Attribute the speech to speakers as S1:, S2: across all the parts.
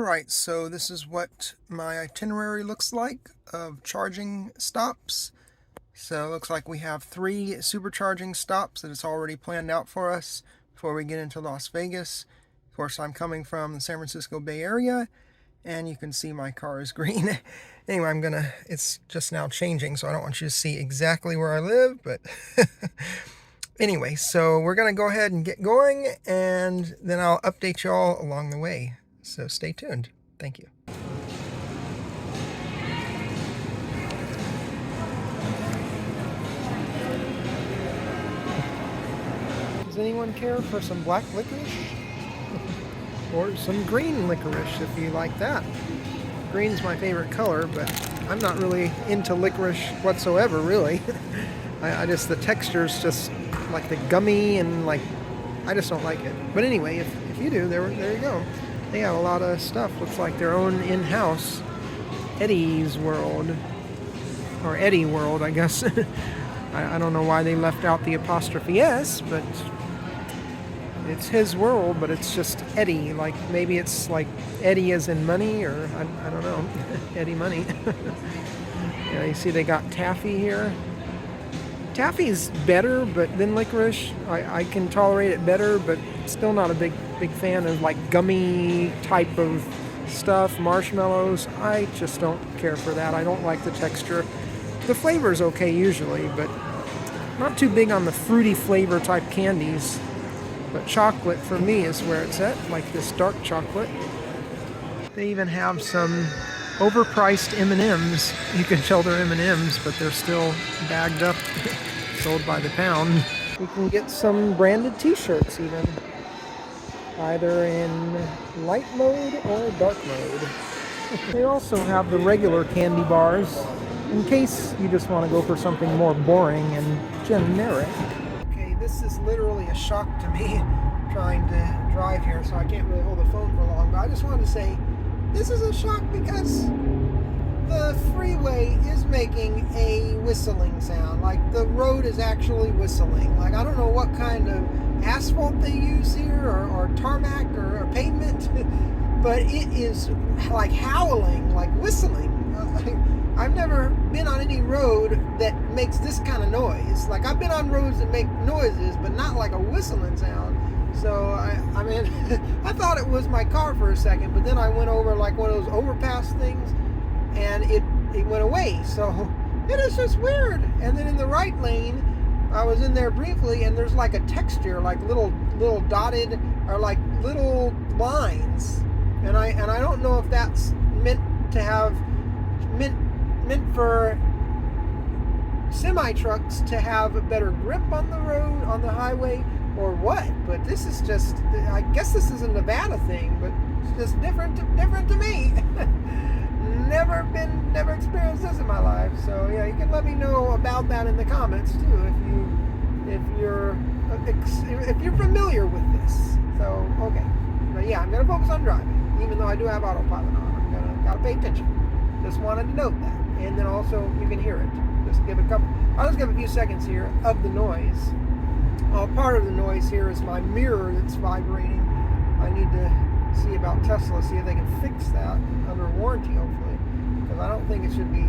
S1: Alright, so this is what my itinerary looks like of charging stops. So it looks like we have 3 supercharging stops that it's already planned out for us before we get into Las Vegas. Of course, I'm coming from the San Francisco Bay Area, and you can see my car is green. Anyway, it's just now changing, so I don't want you to see exactly where I live, but anyway, so we're gonna go ahead and get going, and then I'll update you all along the way. So stay tuned. Thank you. Does anyone care for some black licorice? Or some green licorice if you like that. Green's my favorite color, but I'm not really into licorice whatsoever, really. The texture's just like the gummy and I just don't like it. But anyway, if you do, there you go. They have a lot of stuff. Looks like their own in-house Eddie's World. Or Eddie World, I guess. I don't know why they left out the apostrophe S, but it's his world, but it's just Eddie. Like maybe it's like Eddie as in money, or I don't know. Eddie Money. Yeah, you see they got taffy here. Taffy's better, but than licorice. I can tolerate it better, but still not a big fan of like gummy type of stuff, marshmallows. I just don't care for that. I don't like the texture. The flavor's okay usually, but not too big on the fruity flavor type candies. But chocolate for me is where it's at, like this dark chocolate. They even have some overpriced M&Ms. You can tell they're M&Ms, but they're still bagged up, sold by the pound. You can get some branded t-shirts even, either in light mode or dark mode. They also have the regular candy bars, in case you just want to go for something more boring and generic. Okay, this is literally a shock to me trying to drive here, so I can't really hold the phone for long, but I just wanted to say this is a shock because the freeway is making a whistling sound. Like the road is actually whistling. Like I don't know what kind of asphalt they use here or tarmac or pavement, but it is like howling, like whistling. I've never been on any road that makes this kind of noise. Like I've been on roads that make noises, but not like a whistling sound. So I mean, I thought it was my car for a second, but then I went over like one of those overpass things, and it went away. So it is just weird. And then in the right lane, I was in there briefly, and there's like a texture, like little dotted or like little lines, and I don't know if that's meant for semi trucks to have a better grip on the road, on the highway, or what. But this is just, I guess this is a Nevada thing, but it's just different to me. Never experienced this in my life. So yeah, you can let me know about that in the comments too, if you're familiar with this. So okay, but yeah, I'm gonna focus on driving, even though I do have autopilot on. Gotta pay attention. Just wanted to note that, and then also you can hear it. I'll just give a few seconds here of the noise. Part of the noise here is my mirror that's vibrating. I need to see about Tesla, see if they can fix that under warranty, hopefully, because I don't think it should be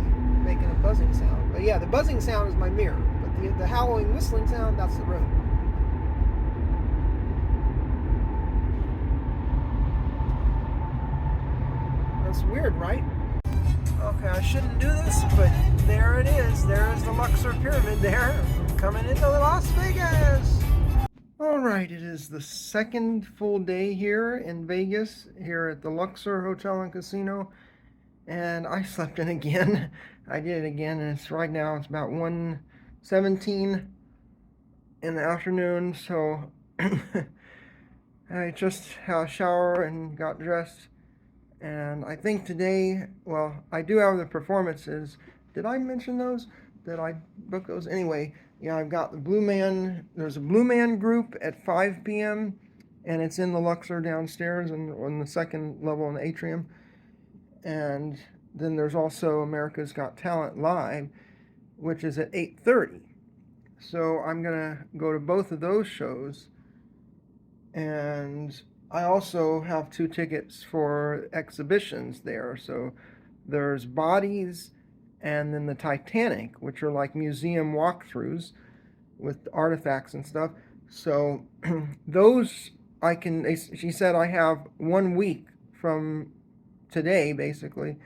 S1: making a buzzing sound. But yeah, the buzzing sound is my mirror, but the howling, whistling sound, that's the road. That's weird, right? Okay, I shouldn't do this, but there it is. There's the Luxor Pyramid there, coming into Las Vegas. Alright, it is the second full day here in Vegas, here at the Luxor Hotel and Casino, and I slept in again. I did it again, and right now it's about 1:17 in the afternoon, so I just had a shower and got dressed. And I think today, well, I do have the performances. Did I mention those? Did I book those? Anyway, yeah, I've got the Blue Man. There's a Blue Man group at 5 p.m. and it's in the Luxor downstairs and on the second level in the atrium. And then there's also America's Got Talent Live, which is at 8:30. So I'm gonna go to both of those shows, and I also have 2 tickets for exhibitions there. So there's Bodies and then the Titanic, which are like museum walkthroughs with artifacts and stuff. So those I can. She said I have 1 week from today, basically,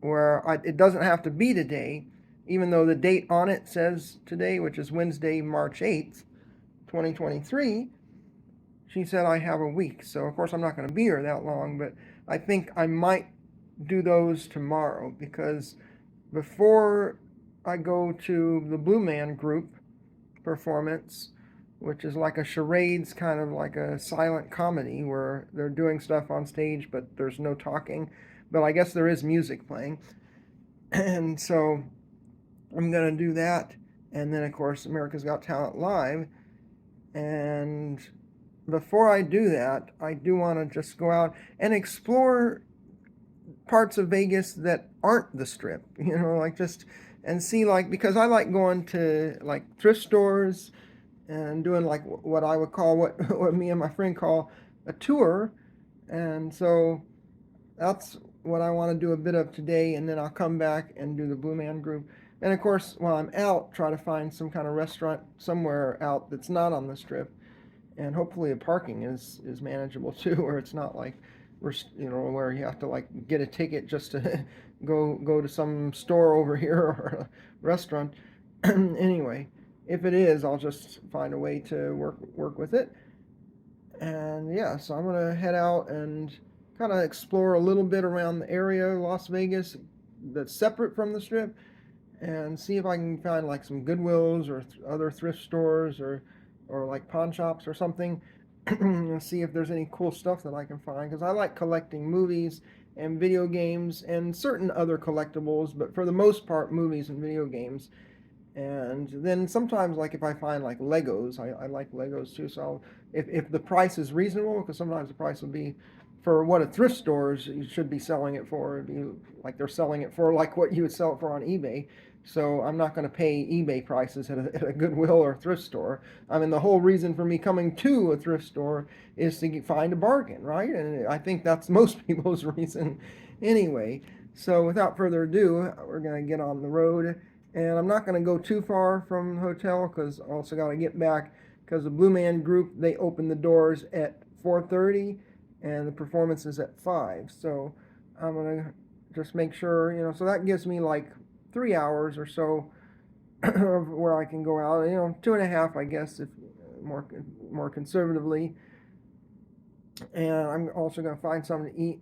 S1: where it doesn't have to be today, even though the date on it says today, which is Wednesday, March 8th, 2023. She said I have a week. So, of course, I'm not going to be here that long, but I think I might do those tomorrow because before I go to the Blue Man Group performance, which is like a charades, kind of like a silent comedy where they're doing stuff on stage, but there's no talking. But I guess there is music playing. And so I'm going to do that. And then, of course, America's Got Talent Live. And before I do that, I do want to just go out and explore parts of Vegas that aren't the Strip, like just and see, like, because I like going to like thrift stores and doing like what I would call what me and my friend call a tour. And so that's what I want to do a bit of today, and then I'll come back and do the Blue Man Group. And of course, while I'm out, try to find some kind of restaurant somewhere out that's not on the Strip, and hopefully the parking is manageable too, where it's not like where you have to like get a ticket just to go to some store over here or a restaurant. Anyway, if it is, I'll just find a way to work with it. And yeah, so I'm gonna head out and kind of explore a little bit around the area, Las Vegas, that's separate from the Strip, and see if I can find like some Goodwills or other thrift stores or like pawn shops or something. And see if there's any cool stuff that I can find, because I like collecting movies and video games and certain other collectibles, but for the most part movies and video games. And then sometimes, like if I find like Legos, I like Legos too. So if the price is reasonable, because sometimes the price will be for what a thrift stores you should be selling it for. It'd be like they're selling it for like what you would sell it for on eBay. So I'm not going to pay eBay prices at a Goodwill or thrift store. I mean, the whole reason for me coming to a thrift store is to find a bargain, right? And I think that's most people's reason anyway. So without further ado, we're going to get on the road. And I'm not going to go too far from the hotel because I also got to get back, because the Blue Man Group, they open the doors at 4:30 and the performance is at 5. So I'm going to just make sure, so that gives me like 3 hours or so of where I can go out, 2.5, I guess, if more conservatively. And I'm also going to find something to eat,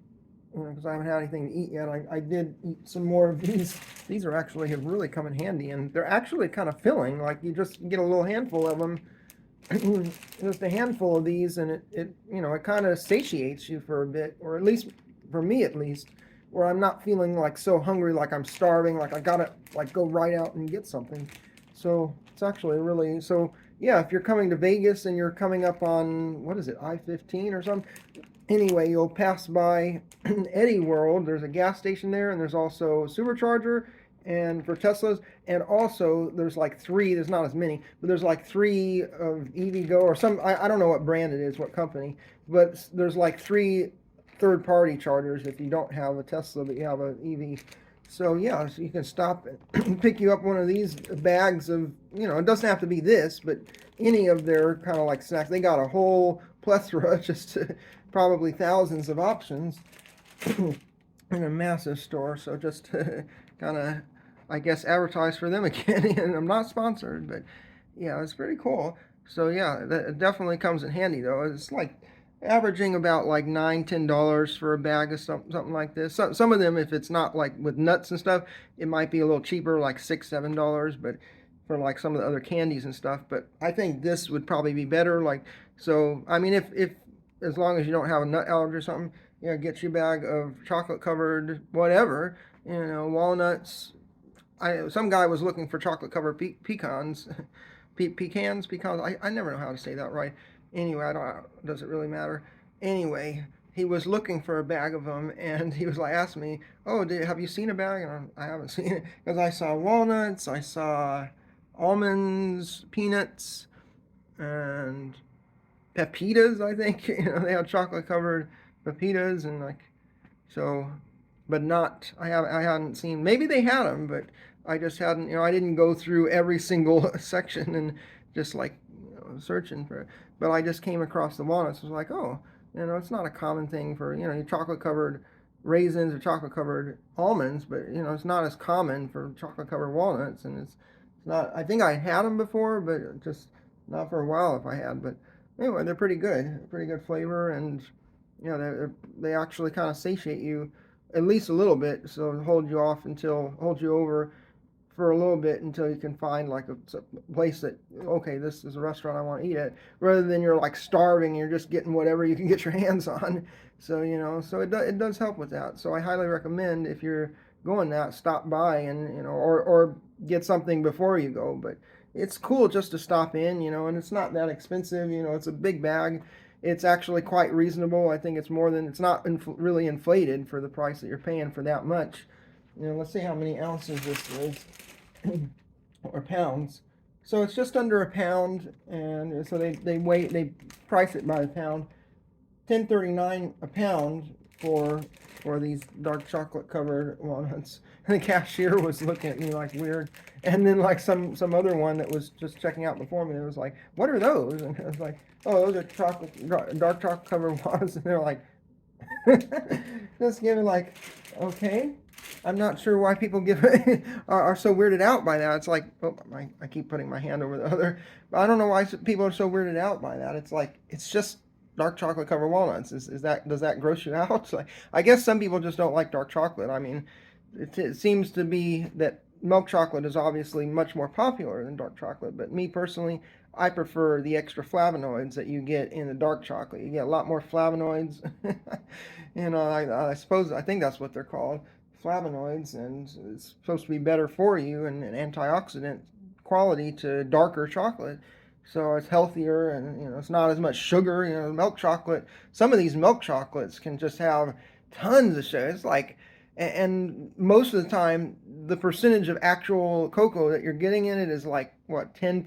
S1: because I haven't had anything to eat yet. I did eat some more of these. These are actually have really come in handy, and they're actually kind of filling. Like you just get a little handful of them, just a handful of these, and it kind of satiates you for a bit, or at least for me at least, where I'm not feeling like so hungry, like I'm starving, like I gotta like go right out and get something. So it's actually really so. Yeah, if you're coming to Vegas and you're coming up on, what is it, I-15 or something, anyway, you'll pass by Eddy World. There's a gas station there, and there's also a supercharger and for Teslas, and also there's like 3, there's not as many, but there's like 3 of EVgo or some, I don't know what brand it is, what company, but there's like 3 third-party chargers if you don't have a Tesla but you have an EV. So yeah, so you can stop and pick you up one of these bags of, it doesn't have to be this, but any of their kind of like snacks. They got a whole plethora, just probably thousands of options in a massive store. So just to kind of, I guess, advertise for them again. And I'm not sponsored, but yeah, it's pretty cool. So yeah, that definitely comes in handy though. It's like averaging about like $9-10 for a bag of something like this. Some of them, if it's not like with nuts and stuff, it might be a little cheaper, like $6-7. But for like some of the other candies and stuff. But I think this would probably be better. Like, so I mean, if as long as you don't have a nut allergy or something, get you a bag of chocolate covered whatever, walnuts. Some guy was looking for chocolate covered pecans, pecans. I never know how to say that right. Anyway, I don't. Does it really matter? Anyway, he was looking for a bag of them, and he was like, asked me, "Oh, have you seen a bag?" And I haven't seen it, because I saw walnuts, I saw almonds, peanuts, and pepitas, I think. They had chocolate covered pepitas and like so, but not. I hadn't seen. Maybe they had them, but I just hadn't. I didn't go through every single section and just like searching for it. But I just came across the walnuts. I was like, oh, it's not a common thing for your chocolate covered raisins or chocolate covered almonds, but it's not as common for chocolate covered walnuts, and it's not. I think I had them before, but just not for a while if I had. But anyway, they're pretty good flavor, and they actually kind of satiate you at least a little bit, so hold you over for a little bit until you can find like a place that, okay, this is a restaurant I want to eat at, rather than you're like starving and you're just getting whatever you can get your hands on. So so it does help with that. So I highly recommend, if you're going that, stop by and or get something before you go. But it's cool just to stop in, and it's not that expensive. It's a big bag. It's actually quite reasonable. I think it's not really inflated for the price that you're paying for that much. Let's see how many ounces this is. Or pounds. So it's just under a pound, and so they price it by the pound. $10.39 a pound for these dark chocolate covered walnuts. And the cashier was looking at me like weird. And then like some other one that was just checking out before me, it was like, what are those? And I was like, oh, those are dark chocolate covered walnuts. And they're like, just giving like, okay. I'm not sure why people are so weirded out by that. It's like, oh, I keep putting my hand over the other. But I don't know why people are so weirded out by that. It's like, it's just dark chocolate covered walnuts. Does that gross you out? It's like, I guess some people just don't like dark chocolate. I mean, it seems to be that milk chocolate is obviously much more popular than dark chocolate. But me personally, I prefer the extra flavonoids that you get in the dark chocolate. You get a lot more flavonoids. I think that's what they're called. Flavonoids, and it's supposed to be better for you and an antioxidant quality to darker chocolate, so it's healthier, and it's not as much sugar. Milk chocolate, some of these milk chocolates can just have tons of sugar. It's like, and most of the time the percentage of actual cocoa that you're getting in it is like what, 10%,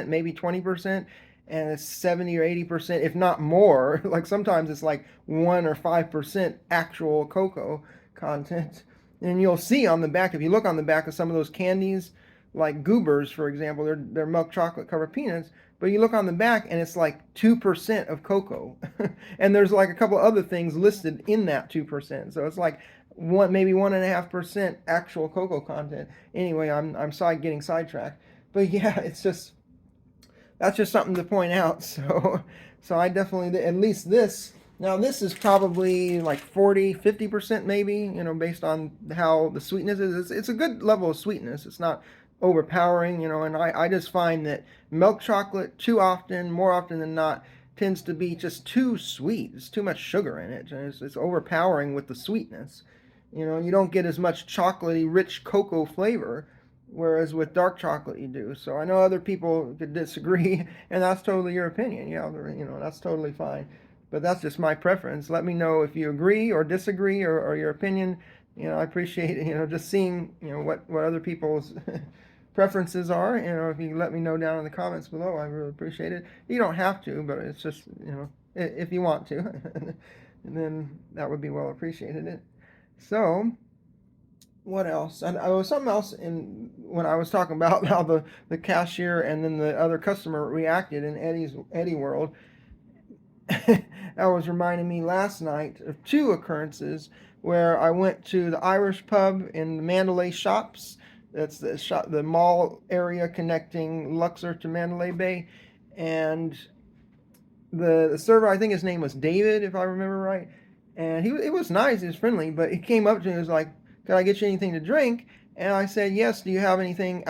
S1: maybe 20%, and it's 70 or 80%, if not more. Like sometimes it's like 1 or 5% actual cocoa content. And you'll see on the back, if you look on the back of some of those candies, like Goobers, for example, they're milk chocolate covered peanuts, but you look on the back and it's like 2% of cocoa. And there's like a couple other things listed in that 2%. So it's like maybe 1.5% actual cocoa content. Anyway, I'm getting sidetracked. But yeah, that's just something to point out. So I definitely, at least this. Now this is probably like 40-50% maybe, based on how the sweetness is. It's a good level of sweetness. It's not overpowering, and I just find that milk chocolate more often than not, tends to be just too sweet. There's too much sugar in it. It's overpowering with the sweetness. You don't get as much chocolatey, rich cocoa flavor, whereas with dark chocolate you do. So I know other people could disagree, and that's totally your opinion. That's totally fine. But that's just my preference. Let me know if you agree or disagree, or your opinion. I appreciate just seeing what other people's preferences are. If you let me know down in the comments below, I really appreciate it. You don't have to, but it's just if you want to, and then that would be well appreciated. So what else? And there was something else when I was talking about how the cashier and then the other customer reacted in Eddie world. That was reminding me last night of two occurrences where I went to the Irish pub in the Mandalay Shops. That's the mall area connecting Luxor to Mandalay Bay. And the server, I think his name was David, if I remember right. And it was nice, he was friendly, but he came up to me and was like, "Can I get you anything to drink?" And I said, "Yes, do you have anything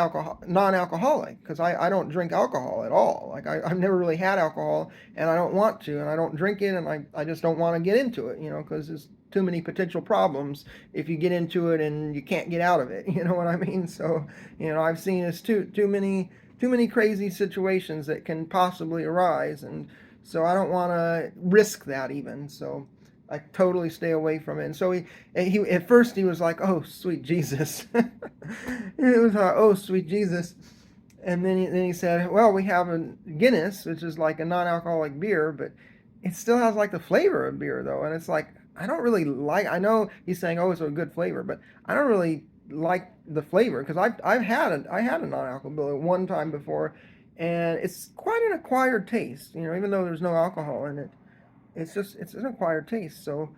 S1: non-alcoholic?" Because I don't drink alcohol at all. Like I've never really had alcohol, and I don't want to, and I don't drink it, and I just don't want to get into it, because there's too many potential problems if you get into it and you can't get out of it. You know what I mean? So, I've seen this too many crazy situations that can possibly arise, and so I don't want to risk that even. So I totally stay away from it. And so he at first he was like, "Oh, sweet Jesus." It was "Oh, sweet Jesus." And then he said, well, we have a Guinness, which is like a non-alcoholic beer, but it still has like the flavor of beer though. And it's like, I don't really like, I know he's saying, oh, it's a good flavor, but I don't really like the flavor because I had a non-alcoholic beer one time before, and it's quite an acquired taste, even though there's no alcohol in it. It's an acquired taste. So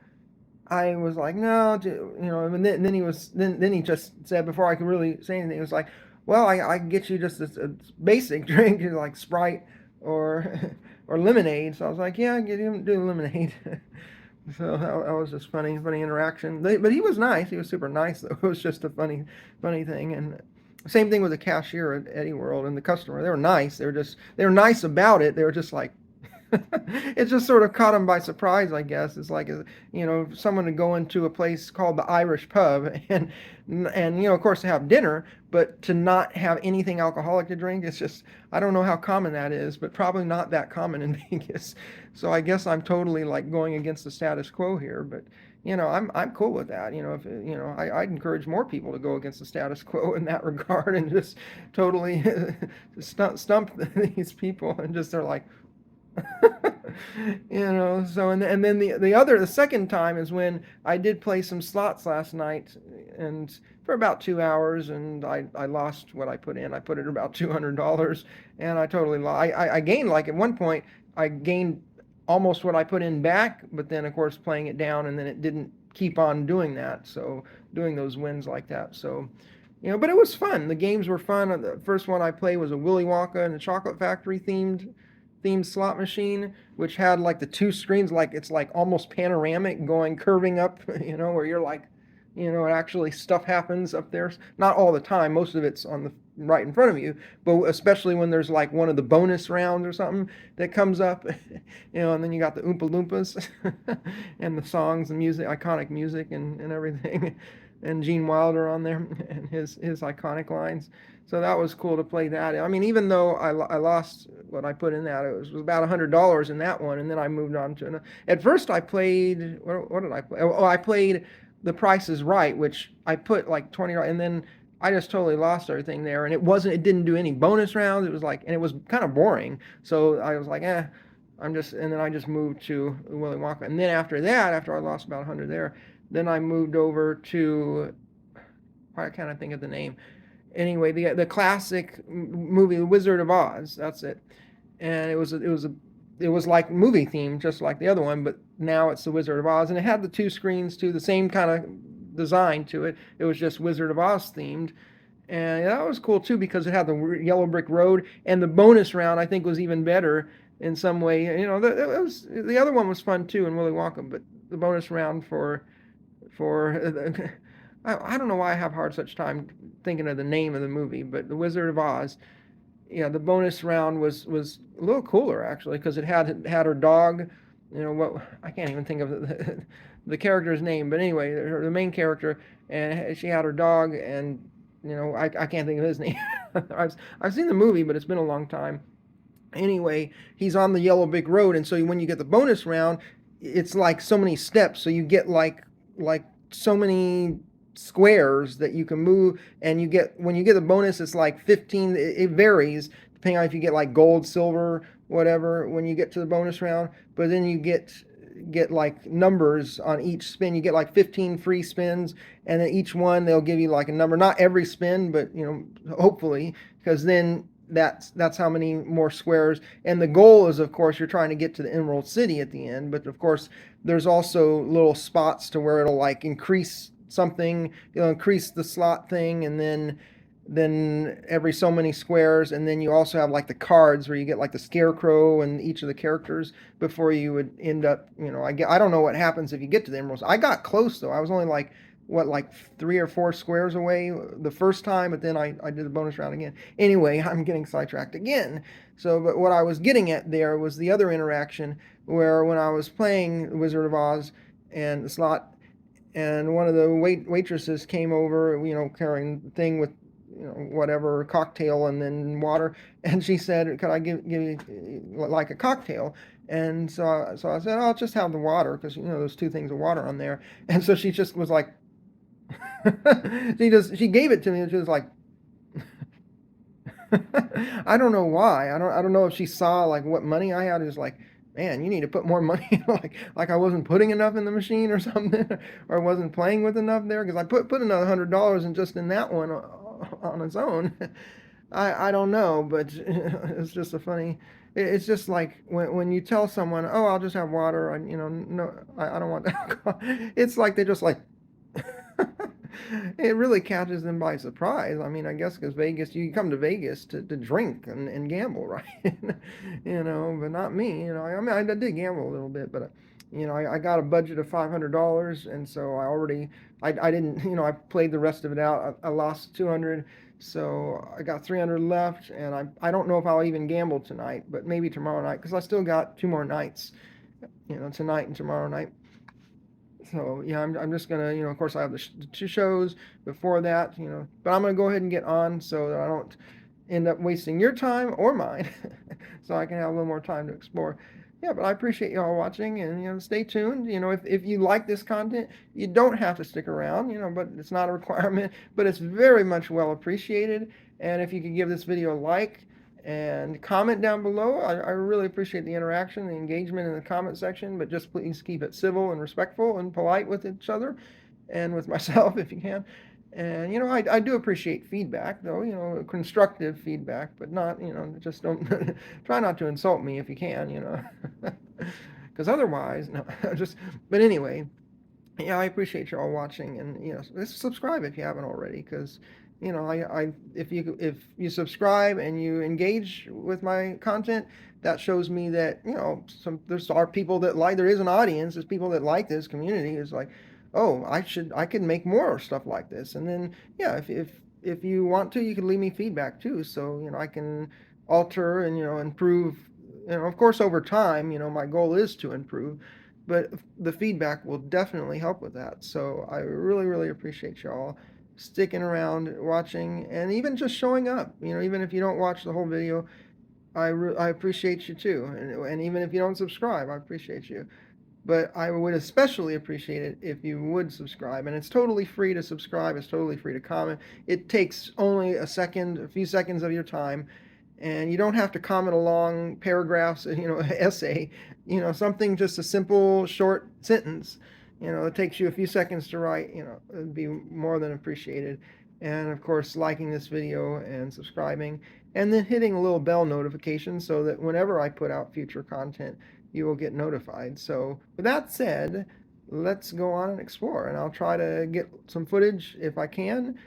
S1: I was like, no, and then then he just said before I could really say anything, he was like, well, I can get you just a basic drink, like Sprite or or lemonade. So I was like, yeah, get him do lemonade. So that was just funny interaction. But he was nice. He was super nice though. It was just a funny thing. And same thing with the cashier at Eddie World and the customer. They were nice. They were nice about it. They were just like it just sort of caught him by surprise, I guess. It's like, someone to go into a place called the Irish Pub and of course to have dinner, but to not have anything alcoholic to drink. It's just, I don't know how common that is, but probably not that common in Vegas. So I guess I'm totally like going against the status quo here, but I'm cool with that. If I'd encourage more people to go against the status quo in that regard and just totally stump these people and just they're like, so and then the second time is when I did play some slots last night and for about 2 hours, and I lost what I put in. I put in about $200 and I totally lost. I gained, like at one point I gained almost what I put in back, but then of course playing it down, and then it didn't keep on doing that, so doing those wins like that. So but it was fun. The games were fun. The first one I played was a Willy Wonka and the Chocolate Factory themed slot machine, which had like the two screens, like it's like almost panoramic, going curving up, where you're like, it actually stuff happens up there. Not all the time. Most of it's on the right in front of you, but especially when there's like one of the bonus rounds or something that comes up, and then you got the Oompa Loompas and the songs and music, iconic music and everything, and Gene Wilder on there and his iconic lines. So that was cool to play that. I mean, even though I lost what I put in that, it was about $100 in that one, and then I moved on to another. At first, I played, what did I play? Oh, I played The Price is Right, which I put like $20, and then I just totally lost everything there, and it didn't do any bonus rounds. It was like, and it was kind of boring. So I was like, and then I just moved to Willy Wonka. And then after that, after I lost about 100 there, then I moved over to, why can't I think of the name? Anyway, the classic movie, The Wizard of Oz. That's it. And it was like movie themed, just like the other one, but now it's The Wizard of Oz, and it had the two screens too, the same kind of design to it. It was just Wizard of Oz themed, and that was cool too because it had the yellow brick road, and the bonus round I think was even better in some way. The other one was fun too in Willy Wonka, but the bonus round for I don't know why I have such time thinking of the name of the movie, but The Wizard of Oz. Yeah, the bonus round was a little cooler actually because it had her dog. What, I can't even think of the character's name, but anyway, the main character, and she had her dog, and I can't think of his name. I've seen the movie, but it's been a long time. Anyway, he's on the yellow brick road, and so when you get the bonus round, it's like so many steps, so you get like so many squares that you can move, and when you get the bonus, it's like 15. It varies depending on if you get like gold, silver, whatever when you get to the bonus round, but then you get like numbers on each spin. You get like 15 free spins, and then each one they'll give you like a number, not every spin, but hopefully, because then that's how many more squares. And the goal is, of course, you're trying to get to the Emerald City at the end, but of course there's also little spots to where it'll like increase something, increase the slot thing, and then every so many squares, and then you also have like the cards where you get like the scarecrow and each of the characters before you would end up, I don't know what happens if you get to the emeralds. I got close though. I was only like 3 or 4 squares away the first time, but then I did the bonus round again. Anyway, I'm getting sidetracked again. So, but what I was getting at there was the other interaction where when I was playing Wizard of Oz and the slot, and one of the waitresses came over, carrying the thing with, whatever, cocktail and then water, and she said, could I give you like a cocktail? And so I said, I'll just have the water, because there's 2 things of water on there. And so she just was like, she gave it to me, and she was like, I don't know why. I don't know if she saw like what money I had. Is like, man, you need to put more money. Like I wasn't putting enough in the machine or something, or wasn't playing with enough there. Because I put another $100 in just in that one on its own. I don't know, but it's just a funny. It's just like when you tell someone, oh, I'll just have water. No, I don't want alcohol. It's like they just like. It really catches them by surprise. I mean, I guess because Vegas, you come to Vegas to drink and gamble, right? But not me. I mean, I did gamble a little bit, but I got a budget of $500, and so I didn't, I played the rest of it out. I lost 200, so I got 300 left, and I don't know if I'll even gamble tonight, but maybe tomorrow night, because I still got 2 more nights, tonight and tomorrow night. So yeah, I'm just gonna, of course I have the 2 shows before that, but I'm gonna go ahead and get on so that I don't end up wasting your time or mine, so I can have a little more time to explore. Yeah, but I appreciate y'all watching, and stay tuned. If you like this content, you don't have to stick around, but it's not a requirement, but it's very much well appreciated. And if you could give this video a like and comment down below, I really appreciate the interaction, the engagement in the comment section, but just please keep it civil and respectful and polite with each other and with myself if you can. And I do appreciate feedback, though, constructive feedback, but not, just don't try not to insult me if you can, because otherwise, no, but anyway, yeah, I appreciate you all watching, and subscribe if you haven't already, because if you subscribe and you engage with my content, that shows me that there are people that like, there is an audience, there's people that like this community. It's like, oh, I could make more stuff like this. And then yeah, if you want to, you can leave me feedback too, so I can alter and improve. Of course, over time, my goal is to improve, but the feedback will definitely help with that. So I really, really appreciate y'all sticking around, watching, and even just showing up. Even if you don't watch the whole video, I appreciate you too. And even if you don't subscribe, I appreciate you. But I would especially appreciate it if you would subscribe. And it's totally free to subscribe. It's totally free to comment. It takes only a few seconds of your time. And you don't have to comment a long paragraphs, essay, something, just a simple short sentence. It takes you a few seconds to write, it'd be more than appreciated. And of course, liking this video and subscribing, and then hitting a little bell notification so that whenever I put out future content, you will get notified. So with that said, let's go on and explore, and I'll try to get some footage if I can.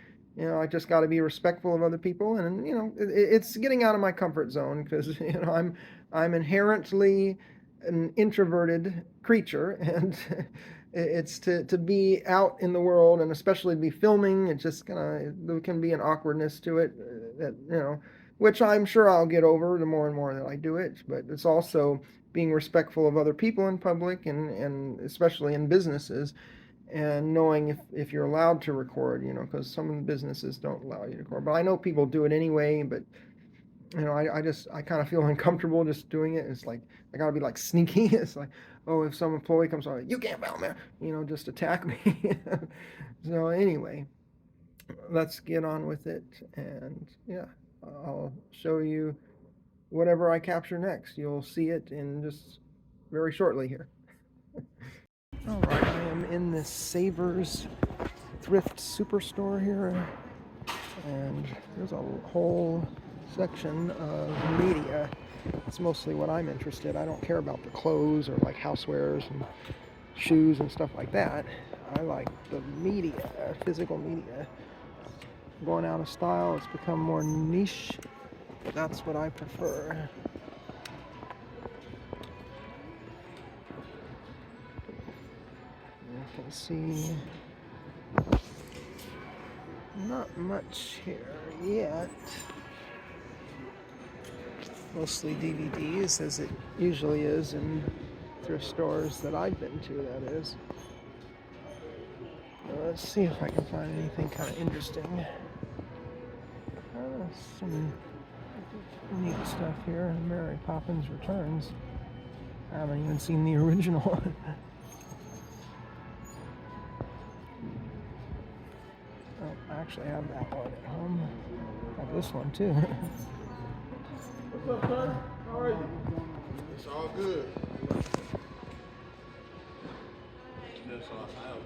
S1: I just got to be respectful of other people, and it's getting out of my comfort zone, because I'm inherently an introverted creature, and it's to be out in the world, and especially to be filming. It's just there can be an awkwardness to it, that which I'm sure I'll get over the more and more that I do it. But it's also being respectful of other people in public, and especially in businesses, and knowing if you're allowed to record, because some businesses don't allow you to record. But I know people do it anyway, but I kind of feel uncomfortable just doing it. It's like I gotta be like sneaky. It's like, oh, if some employee comes on, you can't film me, just attack me. So anyway, let's get on with it, and yeah, I'll show you whatever I capture next. You'll see it in just very shortly here. All right, I am in this Savers thrift superstore here, and there's a whole section of media. It's mostly what I'm interested. I don't care about the clothes or like housewares and shoes and stuff like that. I like the media, physical media. Going out of style, it's become more niche, but that's what I prefer. You can see not much here yet. Mostly DVDs, as it usually is in thrift stores that I've been to, that is. Let's see if I can find anything kind of interesting. Some neat stuff here. Mary Poppins Returns. I haven't even seen the original. Oh, actually have that one at home. I have this one too.
S2: What's up, sir? How are you? It's all good. That's all I have.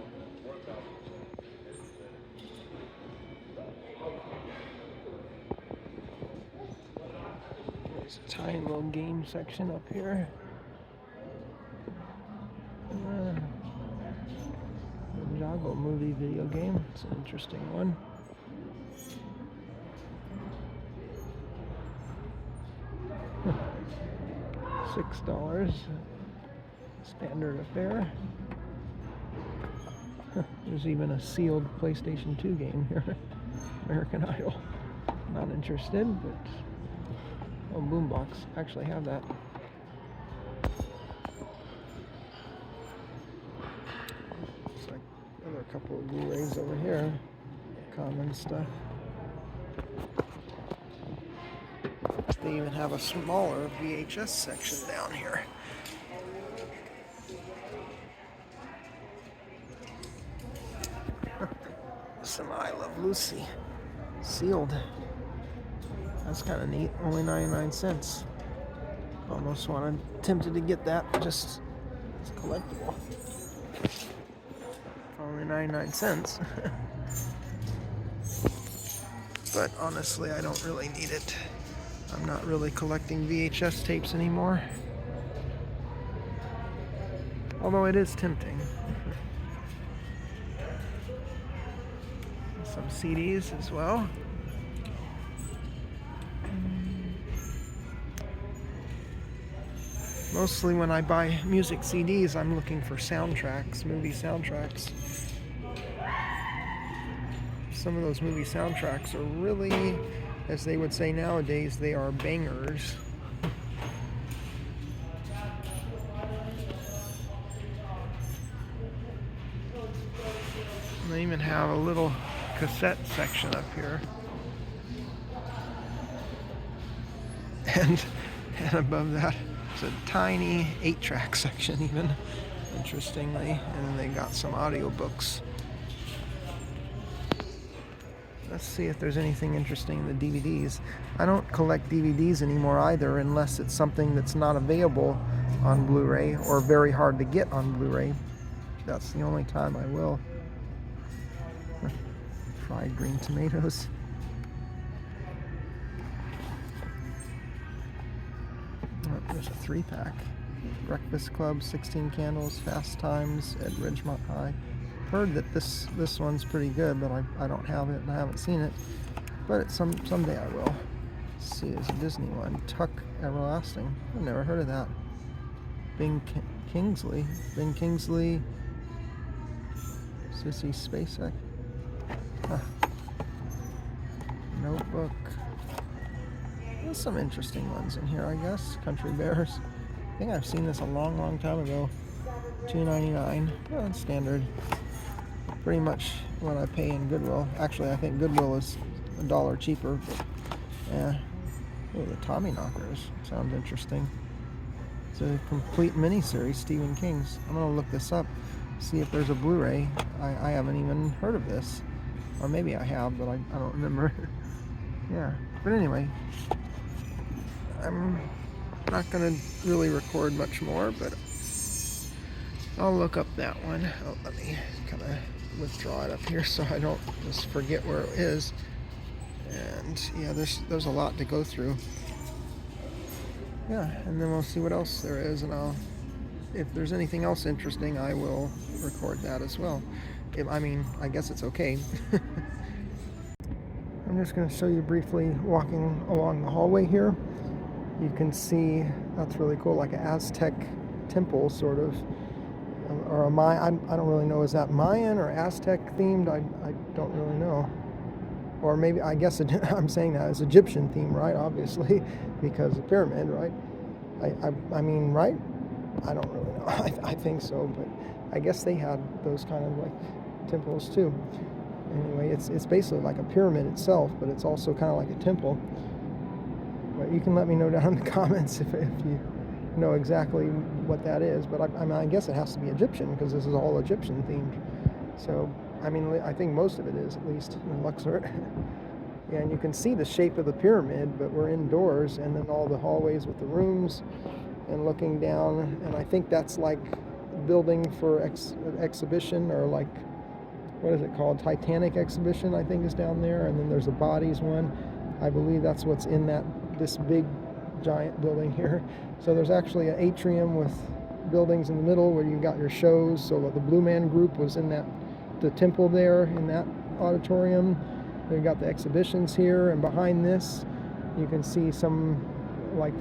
S1: There's a tiny little game section up here. The Joggle movie video game. It's an interesting one. $6. Standard affair. There's even a sealed PlayStation 2 game here. American Idol. Not interested, but oh, Boombox. Actually have that. Looks like another couple of Blu-rays over here. Common stuff. They even have a smaller VHS section down here. Some I Love Lucy. Sealed. That's kind of neat. Only 99 cents. Almost tempted to get that. Just, it's collectible. Only 99 cents. But honestly, I don't really need it. I'm not really collecting VHS tapes anymore. Although it is tempting. Some CDs as well. Mostly when I buy music CDs, I'm looking for soundtracks, movie soundtracks. Some of those movie soundtracks are really, as they would say nowadays, they are bangers. And they even have a little cassette section up here. And above that, there's a tiny 8-track section even, interestingly. And then they got some audiobooks. Let's see if there's anything interesting in the DVDs. I don't collect DVDs anymore either, unless it's something that's not available on Blu-ray or very hard to get on Blu-ray. That's the only time I will. Fried green tomatoes. Oh, there's a 3-pack. Breakfast Club, 16 Candles, Fast Times at Ridgemont High. Heard that this one's pretty good, but I don't have it and I haven't seen it. But someday I will. Let's see, there's a Disney one. Tuck Everlasting. I've never heard of that. Ben Kingsley. Sissy Spacek. Huh. Notebook. There's some interesting ones in here, I guess. Country Bears. I think I've seen this a long time ago. $2.99. Well, it's standard. Pretty much what I pay in Goodwill. Actually, I think Goodwill is $1 cheaper. But, yeah. Oh, the Tommyknockers. Sounds interesting. It's a complete miniseries, Stephen King's. I'm going to look this up, see if there's a Blu-ray. I haven't even heard of this. Or maybe I have, but I don't remember. Yeah. But anyway, I'm not going to really record much more, but I'll look up that one. Oh, let me kind of withdraw it up here so I don't just forget where it is. And yeah, there's a lot to go through. Yeah, and then we'll see what else there is, and if there's anything else interesting, I will record that as well. I guess it's okay. I'm just going to show you briefly walking along the hallway here. You can see, that's really cool, like an Aztec temple, sort of. Or a Mayan, I don't really know, is that Mayan or Aztec themed? I don't really know. Or maybe, I guess I'm saying that as Egyptian themed, right? Obviously, because the pyramid, right? I mean, right? I don't really know. I think so, but I guess they had those kind of like temples too. Anyway, it's basically like a pyramid itself, but it's also kind of like a temple. But you can let me know down in the comments if you know exactly what that is. But I guess it has to be Egyptian because this is all Egyptian themed. So I mean, I think most of it is, at least in Luxor. Yeah, and you can see the shape of the pyramid, but we're indoors, and then all the hallways with the rooms, and looking down, and I think that's like a building for exhibition, or like, what is it called? Titanic exhibition, I think, is down there, and then there's a bodies one. I believe that's what's in this big giant building here. So there's actually an atrium with buildings in the middle where you've got your shows. So the Blue Man Group was in the temple there in that auditorium. We've got the exhibitions here, and behind this you can see some like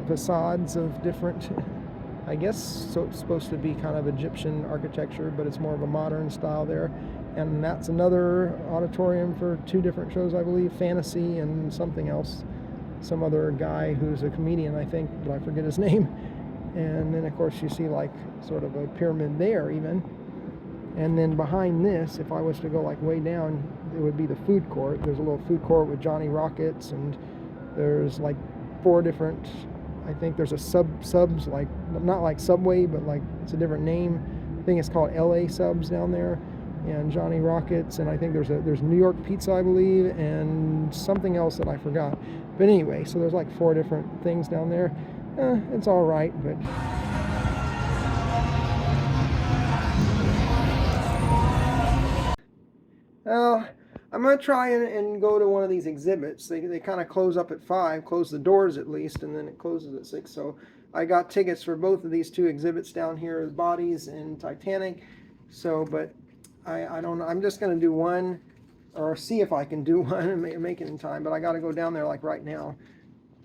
S1: facades of different, I guess, so it's supposed to be kind of Egyptian architecture, but it's more of a modern style there. And that's another auditorium for 2 different shows, I believe, fantasy and something else. Some other guy who's a comedian, I think, but I forget his name. And then, of course, you see like sort of a pyramid there even. And then behind this, if I was to go like way down, it would be the food court. There's a little food court with Johnny Rockets, and there's like 4 different, I think there's a subs, like not like Subway, but like it's a different name. I think it's called LA Subs down there, and Johnny Rockets, and I think there's New York Pizza, I believe, and something else that I forgot. But anyway, so there's like 4 different things down there. It's all right, but well, I'm going to try and go to one of these exhibits. They kind of close up at 5, close the doors at least, and then it closes at 6. So I got tickets for both of these 2 exhibits down here, Bodies and Titanic. So, but I don't know. I'm just going to do one, or see if I can do one and make it in time. But I got to go down there like right now.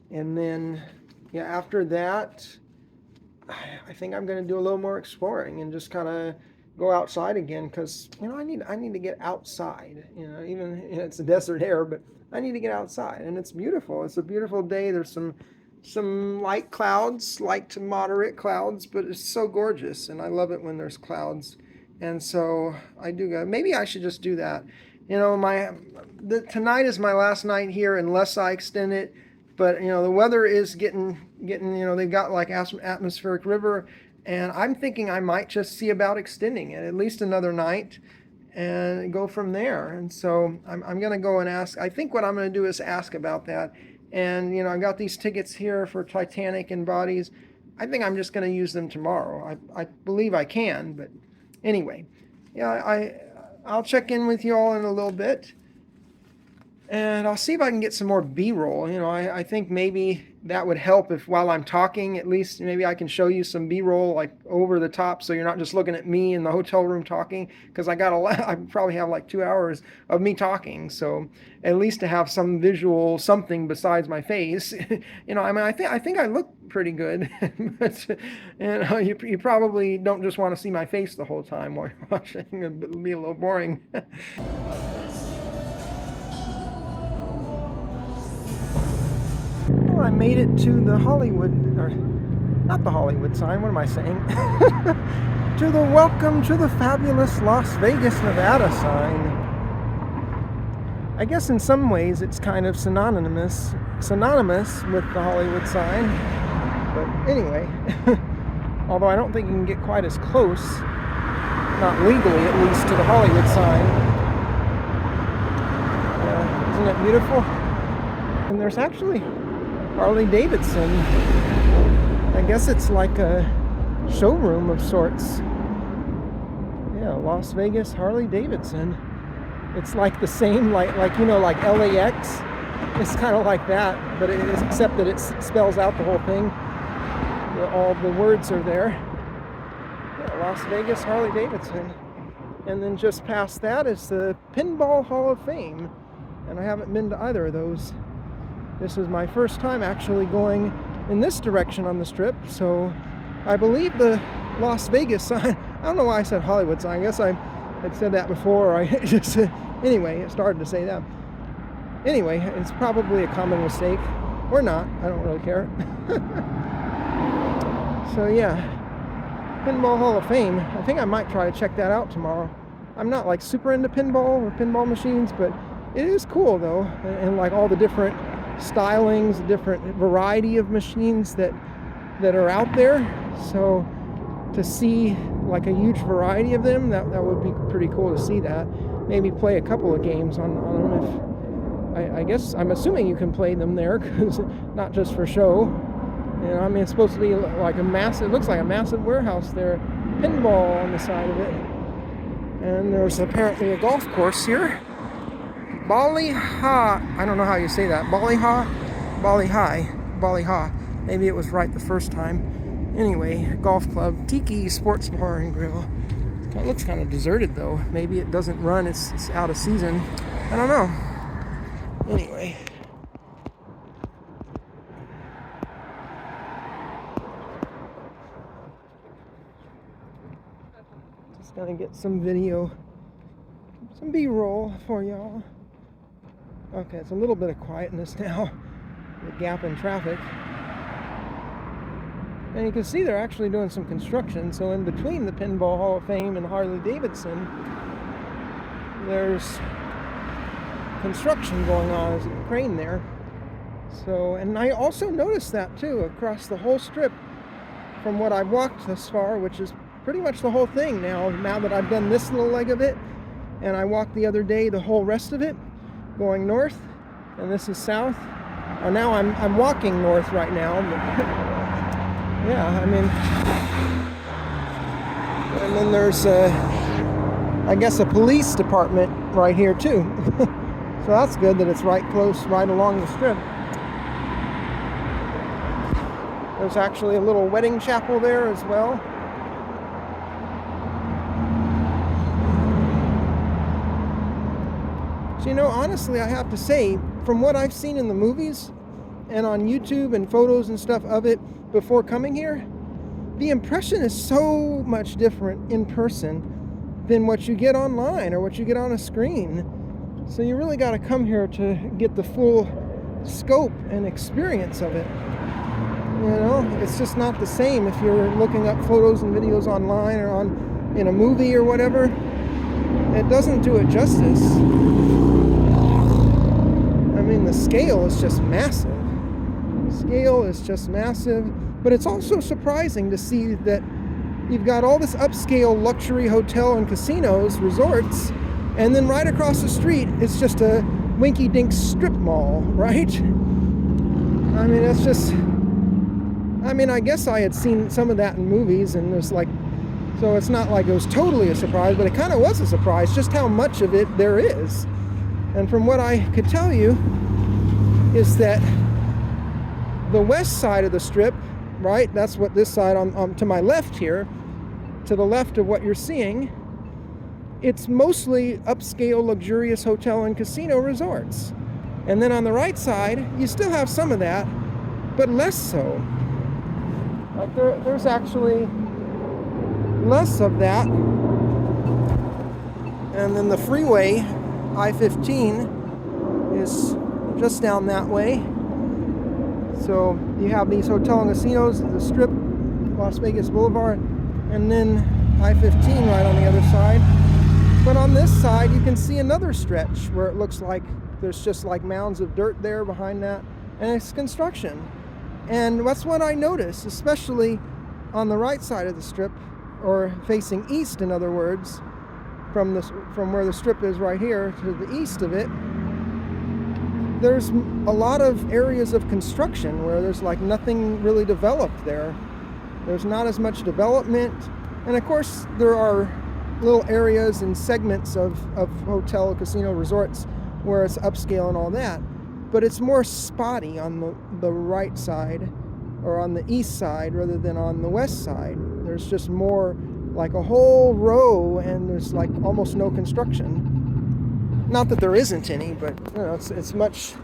S1: And then, yeah, after that, I think I'm going to do a little more exploring and just kind of go outside again, because I need to get outside. Even it's a desert air, but I need to get outside, and it's beautiful. It's a beautiful day. There's some light clouds, light to moderate clouds, but it's so gorgeous, and I love it when there's clouds. And so I do go. Maybe I should just do that. Tonight is my last night here unless I extend it. But the weather is getting. They've got like atmospheric river. And I'm thinking I might just see about extending it at least another night and go from there. And so I'm going to go and ask. I think what I'm going to do is ask about that. And, I got these tickets here for Titanic and Bodies. I think I'm just going to use them tomorrow. I believe I can. But anyway, yeah, I'll check in with you all in a little bit. And I'll see if I can get some more B-roll. I think maybe that would help if while I'm talking, at least maybe I can show you some B-roll like over the top, so you're not just looking at me in the hotel room talking, because I probably have like 2 hours of me talking. So at least to have some visual something besides my face. I think I look pretty good. But you probably don't just want to see my face the whole time while you're watching. It'll be a little boring. Well, I made it to the Hollywood, or not the Hollywood sign, what am I saying? To the Welcome to the Fabulous Las Vegas, Nevada sign. I guess in some ways it's kind of synonymous with the Hollywood sign. But anyway, although I don't think you can get quite as close, not legally at least, to the Hollywood sign. Isn't it beautiful? And there's actually Harley Davidson. I guess it's like a showroom of sorts. Yeah, Las Vegas Harley Davidson. It's like the same, like LAX. It's kind of like that, but it is, except that it spells out the whole thing. All the words are there. Yeah, Las Vegas Harley Davidson. And then just past that is the Pinball Hall of Fame. And I haven't been to either of those. This is my first time actually going in this direction on the strip, so I believe the Las Vegas sign, I don't know why I said Hollywood sign, I guess I had said that before, anyway, it started to say that. Anyway, it's probably a common mistake, or not, I don't really care. So yeah, Pinball Hall of Fame, I think I might try to check that out tomorrow. I'm not like super into pinball or pinball machines, but it is cool though, and like all the different stylings, different variety of machines that are out there. So to see like a huge variety of them, that would be pretty cool to see that. Maybe play a couple of games on them. If I guess I'm assuming you can play them there, because not just for show. You know, I mean, it's supposed to be like a massive, looks like a massive warehouse there. Pinball on the side of it. And there's apparently a golf course here. Ballyha, I don't know how you say that. Ballyha? Ballyha. Maybe it was right the first time. Anyway, golf club, Tiki Sports Bar and Grill. It looks kind of deserted though. Maybe it doesn't run, it's out of season. I don't know. Anyway. Just gonna get some video, some B-roll for y'all. Okay, it's a little bit of quietness now. The gap in traffic. And you can see they're actually doing some construction. So in between the Pinball Hall of Fame and Harley Davidson, there's construction going on. There's a crane there. So, and I also noticed that too across the whole strip from what I've walked thus far, which is pretty much the whole thing now that I've done this little leg of it. And I walked the other day the whole rest of it going north, and this is south. Now I'm walking north right now, but yeah, I mean, and then there's I guess a police department right here too. So that's good that it's right along the strip. There's actually a little wedding chapel there as well. So, you know, honestly, I have to say, from what I've seen in the movies and on YouTube and photos and stuff of it before coming here, the impression is so much different in person than what you get online or what you get on a screen. So you really got to come here to get the full scope and experience of it. You know, it's just not the same if you're looking up photos and videos online or in a movie or whatever. It doesn't do it justice. I mean, the scale is just massive. Scale is just massive, but it's also surprising to see that you've got all this upscale luxury hotel and casinos, resorts, and then right across the street it's just a winky-dink strip mall, right? I mean, it's just, I mean, I guess I had seen some of that in movies, and it's like, so it's not like it was totally a surprise, but it kind of was a surprise just how much of it there is. And from what I could tell you is that the west side of the strip, right, that's what this side on to my left here, to the left of what you're seeing, it's mostly upscale luxurious hotel and casino resorts. And then on the right side, you still have some of that, but less so. Like there's actually less of that. And then the freeway, I-15, is just down that way. So you have these hotel and casinos, the Strip, Las Vegas Boulevard, and then I-15 right on the other side. But on this side, you can see another stretch where it looks like there's just like mounds of dirt there behind that, and it's construction. And that's what I noticed, especially on the right side of the Strip, or facing east, in other words, from where the Strip is right here to the east of it. There's a lot of areas of construction where there's like nothing really developed there. There's not as much development. And of course, there are little areas and segments of hotel, casino, resorts where it's upscale and all that. But it's more spotty on the right side or on the east side rather than on the west side. There's just more like a whole row, and there's like almost no construction. Not that there isn't any, but you know, it's much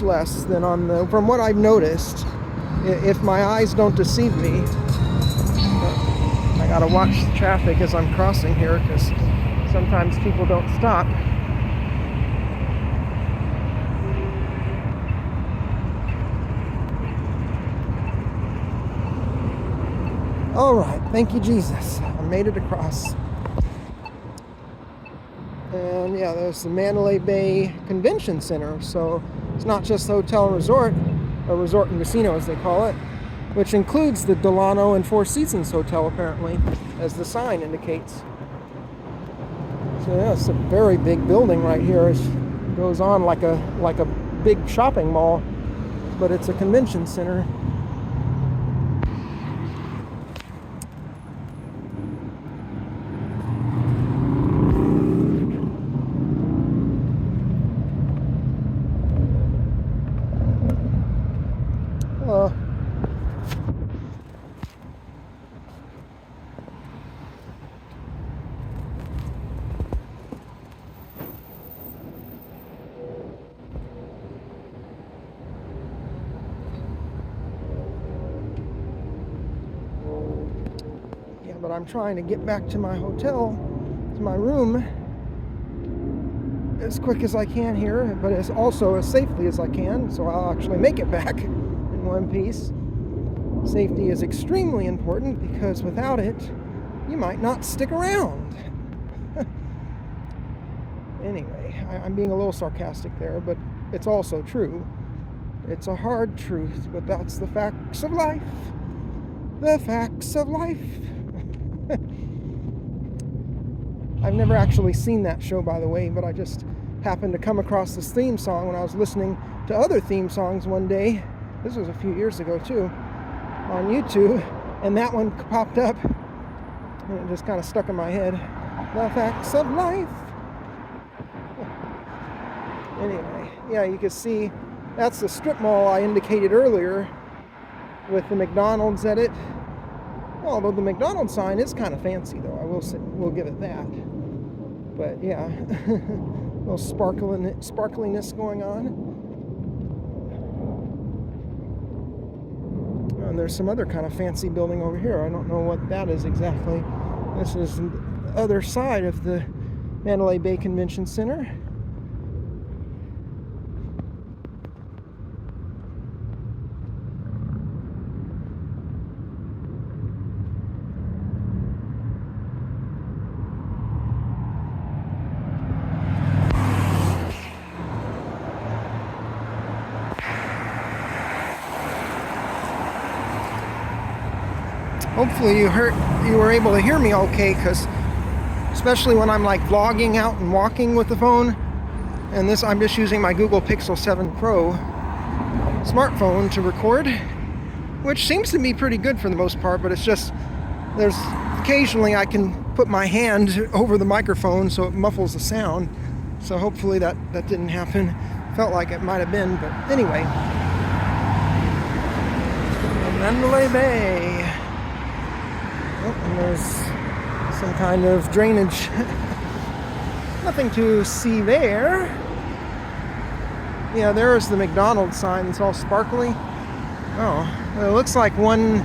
S1: less than on the, from what I've noticed, if my eyes don't deceive me. I gotta watch the traffic as I'm crossing here, because sometimes people don't stop. All right, thank you, Jesus. I made it across. And yeah, there's the Mandalay Bay Convention Center. So it's not just a hotel and resort, or resort and casino as they call it. which includes the Delano and Four Seasons Hotel, apparently, as the sign indicates. So yeah, it's a very big building right here. It goes on like a big shopping mall, but it's a convention center. Yeah, but I'm trying to get back to my hotel, to my room, as quick as I can here, but as also as safely as I can, so I'll actually make it back in one piece. Safety is extremely important because without it, you might not stick around. Anyway, I'm being a little sarcastic there, but it's also true. It's a hard truth, but that's the facts of life. The facts of life. I've never actually seen that show, by the way, but I just happened to come across this theme song when I was listening to other theme songs one day. This was a few years ago, too, on YouTube, and that one popped up, and it just kind of stuck in my head. The facts of life. Anyway, yeah, you can see that's the strip mall I indicated earlier with the McDonald's at it. Although the McDonald's sign is kind of fancy, though, I will say, we'll give it that. But yeah, a little sparkliness going on. And there's some other kind of fancy building over here. I don't know what that is exactly. This is the other side of the Mandalay Bay Convention Center. Hopefully you were able to hear me okay, because especially when I'm like vlogging out and walking with the phone, and this I'm just using my Google Pixel 7 Pro smartphone to record, which seems to be pretty good for the most part, but it's just there's occasionally I can put my hand over the microphone so it muffles the sound. So hopefully that didn't happen. Felt like it might have been, but anyway. Mandalay Bay. Oh, and there's some kind of drainage. Nothing to see there. Yeah, there's the McDonald's sign. It's all sparkly. Oh, well, it looks like one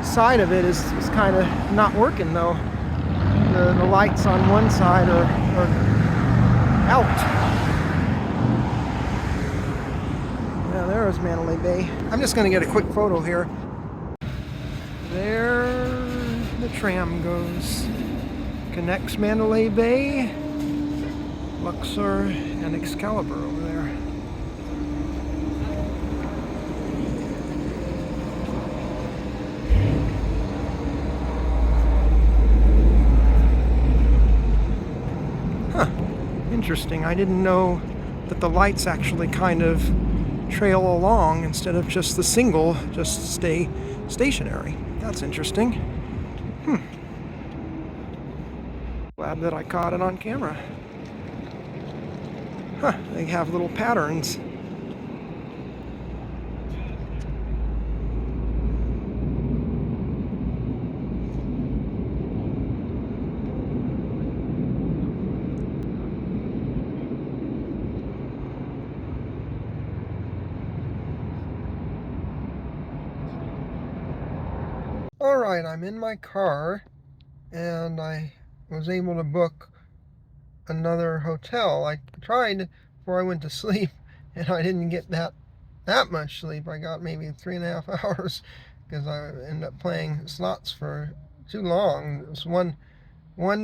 S1: side of it is kind of not working, though. The lights on one side are out. Yeah, there's Mandalay Bay. I'm just going to get a quick photo here. There the tram goes. Connects Mandalay Bay, Luxor, and Excalibur over there. Huh. Interesting. I didn't know that the lights actually kind of trail along instead of just the single just stay stationary. That's interesting. Glad that I caught it on camera. Huh, they have little patterns. Alright, I'm in my car, and I was able to book another hotel. I tried before I went to sleep, and I didn't get that much sleep. I got maybe 3.5 hours because I ended up playing slots for too long. This one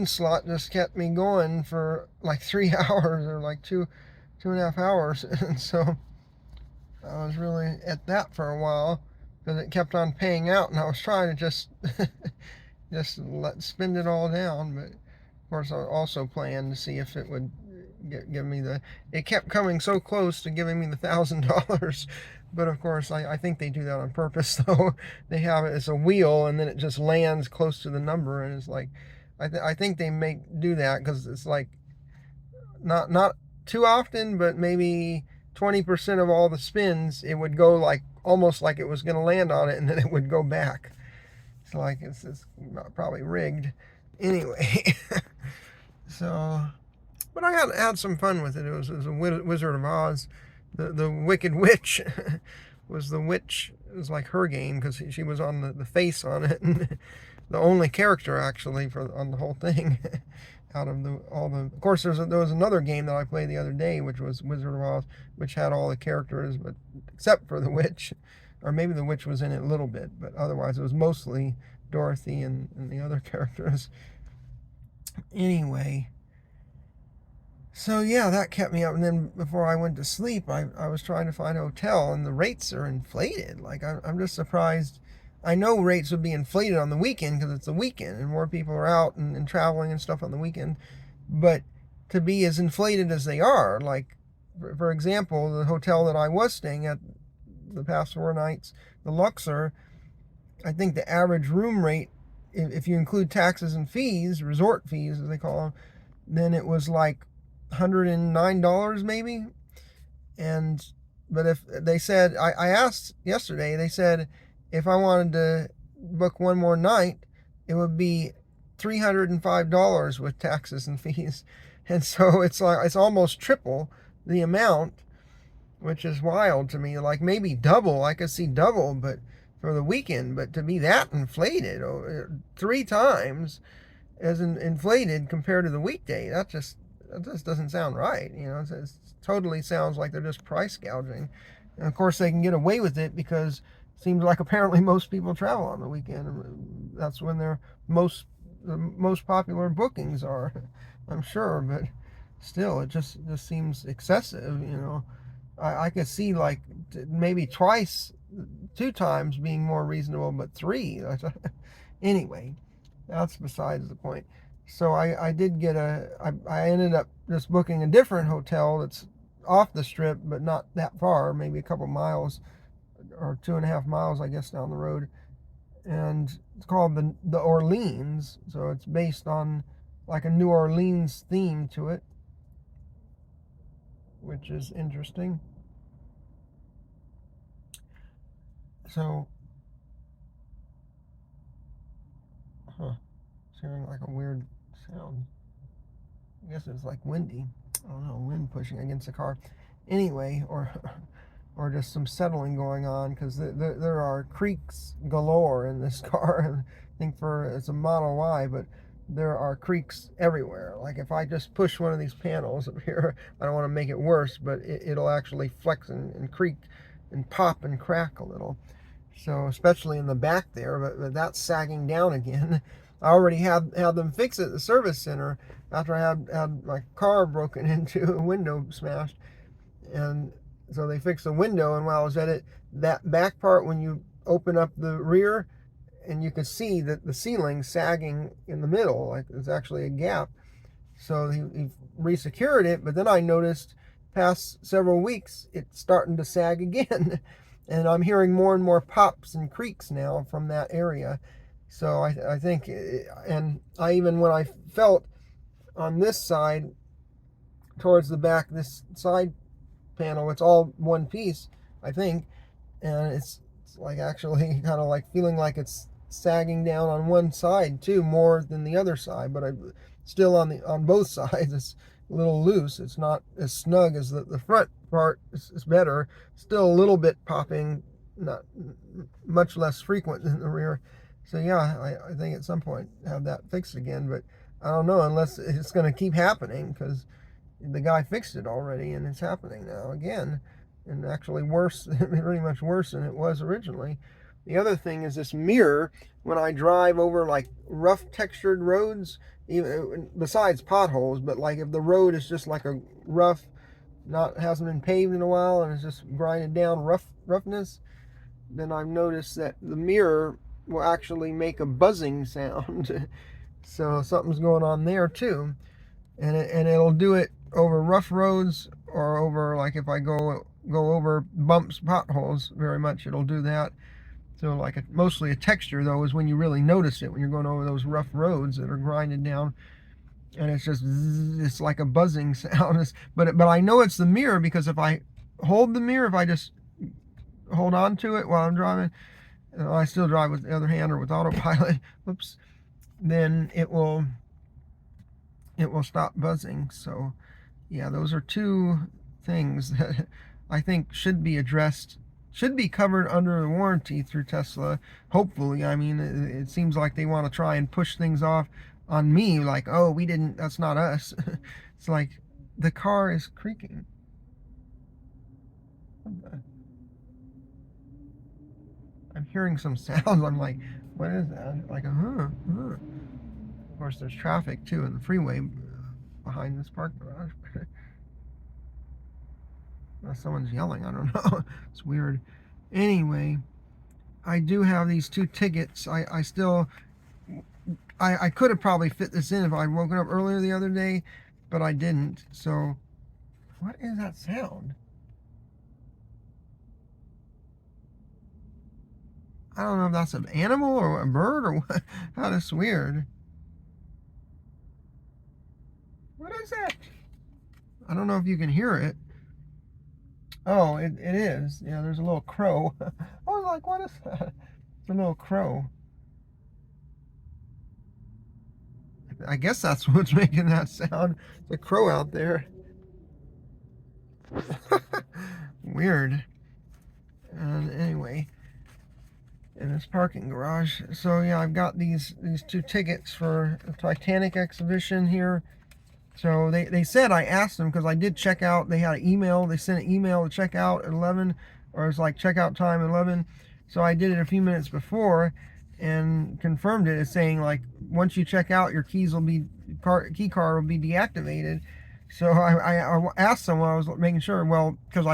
S1: slot just kept me going for like 3 hours, or like 2.5 hours, and so I was really at that for a while. because it kept on paying out, and I was trying to just spend it all down. But of course, I also planned to see if it would give me the. It kept coming so close to giving me the $1,000, but of course, I think they do that on purpose. Though they have it as a wheel, and then it just lands close to the number, and it's like, I think they do that because it's like not too often, but maybe 20% of all the spins, it would go like almost like it was going to land on it, and then it would go back. It's like it's probably rigged. Anyway, so, but I had some fun with it. It was a Wizard of Oz. The Wicked Witch was the witch. It was like her game because she was on the face on it, and the only character actually on the whole thing. Out of of course, there was another game that I played the other day, which was Wizard of Oz, which had all the characters, but except for the witch, or maybe the witch was in it a little bit, but otherwise it was mostly Dorothy and the other characters. Anyway, so yeah, that kept me up. And then before I went to sleep, I was trying to find a hotel, and the rates are inflated. Like I'm just surprised. I know rates would be inflated on the weekend because it's the weekend and more people are out and traveling and stuff on the weekend. But to be as inflated as they are, like, for example, the hotel that I was staying at the past 4 nights, the Luxor, I think the average room rate, if you include taxes and fees, resort fees as they call them, then it was like $109 maybe. But if they said, I asked yesterday, they said, if I wanted to book one more night, it would be $305 with taxes and fees. And so it's almost triple the amount, which is wild to me. Like maybe double, I could see double, but for the weekend, but to be that inflated 3 times as inflated compared to the weekday, that just doesn't sound right. It totally sounds like they're just price gouging. And of course they can get away with it because seems like apparently most people travel on the weekend. That's when the most popular bookings are, I'm sure. But still, it just seems excessive. I could see like maybe 2 times being more reasonable, but 3. Anyway, that's besides the point. So I did get I ended up just booking a different hotel that's off the strip, but not that far, maybe a couple miles or 2.5 miles, I guess, down the road, and it's called the Orleans. So it's based on like a New Orleans theme to it, which is interesting. So, it's hearing like a weird sound. I guess it's like windy. I don't know, wind pushing against the car. Anyway, or just some settling going on, because there are creaks galore in this car. I think it's a Model Y, but there are creaks everywhere. Like if I just push one of these panels up here, I don't want to make it worse, but it'll actually flex and creak and pop and crack a little. So especially in the back there, but that's sagging down again. I already had them fix it at the service center after I had my car broken into, a window smashed, and so they fixed the window. And while I was at it, that back part, when you open up the rear, and you could see that the ceiling sagging in the middle, like there's actually a gap. So he resecured it, but then I noticed past several weeks it's starting to sag again. And I'm hearing more and more pops and creaks now from that area. So I think, and I even, when I felt on this side towards the back, this side panel, it's all one piece, I think, and it's like actually kind of like feeling like it's sagging down on one side too, more than the other side, but I still on both sides it's a little loose. It's not as snug as the front part. Is better, still a little bit popping, not much less frequent than the rear. So yeah, I think at some point have that fixed again, but I don't know, unless it's going to keep happening, because the guy fixed it already and it's happening now again, and actually worse, pretty much worse than it was originally. The other thing is this mirror. When I drive over like rough textured roads, even besides potholes, but like if the road is just like a rough, hasn't been paved in a while, and it's just grinded down roughness, then I've noticed that the mirror will actually make a buzzing sound. So something's going on there too. And it'll do it over rough roads or over, like if I go over bumps, potholes very much, it'll do that. So like mostly a texture though is when you really notice it, when you're going over those rough roads that are grinded down, and it's just it's like a buzzing sound. But I know it's the mirror because if I hold the mirror, if I just hold on to it while I'm driving, I still drive with the other hand or with autopilot, whoops, then it will stop buzzing. So yeah, those are two things that I think should be addressed, should be covered under the warranty through Tesla. Hopefully. I mean, it seems like they want to try and push things off on me, like, oh, we didn't, that's not us. It's like the car is creaking. I'm hearing some sounds. I'm like, what is that? Like a huh. Of course, there's traffic too in the freeway behind this parking garage. Someone's yelling. I don't know. It's weird. Anyway, I do have these 2 tickets. I still, I could have probably fit this in if I'd woken up earlier the other day, but I didn't. So, what is that sound? I don't know if that's an animal or a bird or what. That is weird. What is that? I don't know if you can hear it. Oh, it is. Yeah, there's a little crow. I was like, what is that? It's a little crow. I guess that's what's making that sound. It's a crow out there. Weird. And anyway, in this parking garage. So yeah, I've got these 2 tickets for the Titanic exhibition here. So they said, I asked them because I did check out. They had an email. They sent an email to check out at 11, or it's like checkout time at 11. So I did it a few minutes before and confirmed it. It's saying like once you check out, your keys will be key card will be deactivated. So I asked someone. I was making sure. Well, because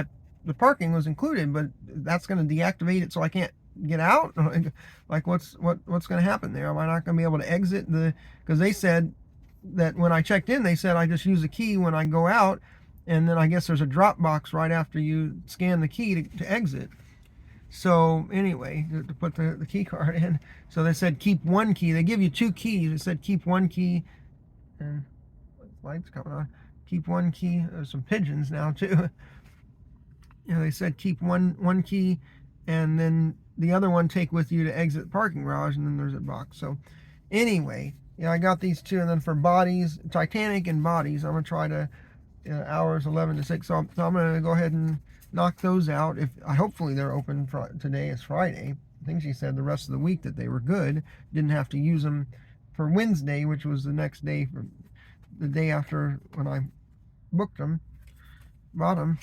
S1: the parking was included, but that's going to deactivate it, so I can't get out. Like what's going to happen there? Am I not going to be able to exit because they said that when I checked in, they said I just use the key when I go out, and then I guess there's a drop box right after you scan the key to exit. So anyway, to put the key card in. So they said keep 1 key. They give you 2 keys. They said keep 1 key, and lights coming on. Keep 1 key. There's some pigeons now too. They said keep one key, and then the other one take with you to exit the parking garage, and then there's a box. So anyway, yeah, I got these 2, and then for bodies, Titanic and bodies, I'm gonna try to hours 11 to 6. So I'm gonna go ahead and knock those out. Hopefully they're open today is Friday. I think she said the rest of the week that they were good. Didn't have to use them for Wednesday, which was the next day, for the day after when I booked them, bought them.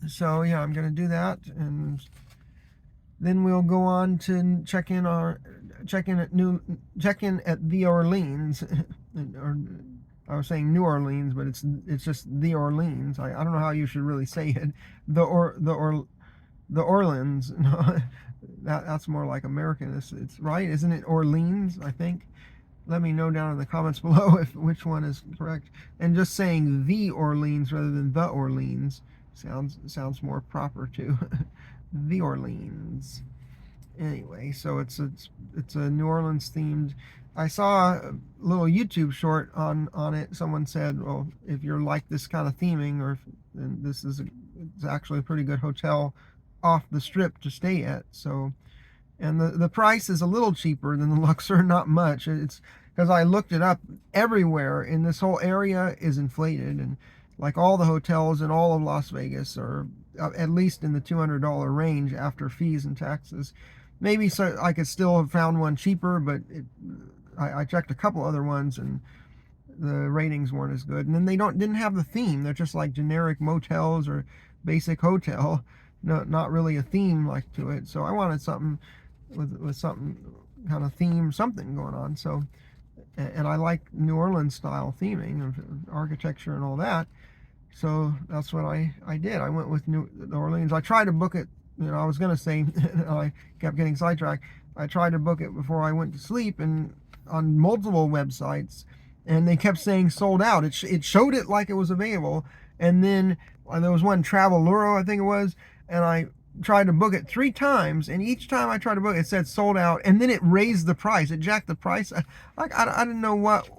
S1: So yeah, I'm gonna do that, and then we'll go on to check in at the Orleans. Or I was saying New Orleans, but it's just the Orleans. I don't know how you should really say it. The Orleans. No, that's more like American. It's right, isn't it? Orleans, I think. Let me know down in the comments below which one is correct. And just saying the Orleans rather than the Orleans sounds more proper too. The Orleans. Anyway, so it's a New Orleans themed. I saw a little YouTube short on it. Someone said, well, if you're like this kind of theming, then this is it's actually a pretty good hotel off the strip to stay at. So, and the price is a little cheaper than the Luxor, not much. It's because I looked it up. Everywhere in this whole area is inflated, and like all the hotels in all of Las Vegas are at least in the $200 range after fees and taxes. Maybe so I could still have found one cheaper, but I checked a couple other ones and the ratings weren't as good. And then they didn't have the theme. They're just like generic motels or basic hotel. No, not really a theme like to it. So I wanted something with something kind of theme, something going on. So, and I like New Orleans style theming of architecture and all that. So that's what I did. I went with New Orleans. I tried to book it I was gonna say, I kept getting sidetracked. I tried to book it before I went to sleep, and on multiple websites, and they kept saying sold out. It showed it like it was available, and then there was one Traveluro, I think it was, and I tried to book it 3 times, and each time I tried to book it, it said sold out, and then it raised the price. It jacked the price. I didn't know what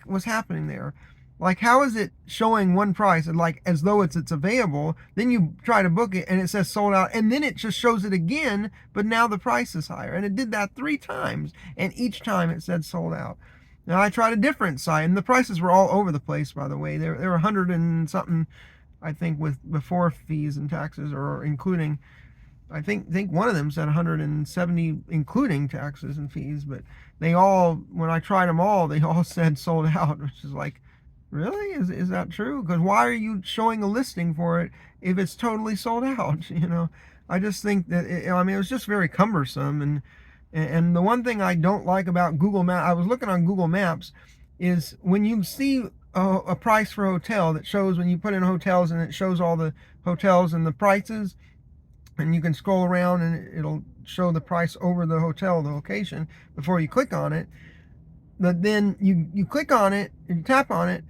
S1: was happening there. Like, how is it showing one price and like as though it's available? Then you try to book it and it says sold out, and then it just shows it again, but now the price is higher. And it did that 3 times, and each time it said sold out. Now I tried a different site, and the prices were all over the place. By the way, they were 100 and something, I think, with before fees and taxes, or including. I think one of them said 170 including taxes and fees, but they all, when I tried them all, they all said sold out, which is like, really? Is that true? Because why are you showing a listing for it if it's totally sold out? I just think that it was just very cumbersome. And the one thing I don't like about Google Maps, I was looking on Google Maps, is when you see a price for a hotel that shows, when you put in hotels and it shows all the hotels and the prices, and you can scroll around and it'll show the price over the hotel, the location, before you click on it. But then you click on it, and you tap on it,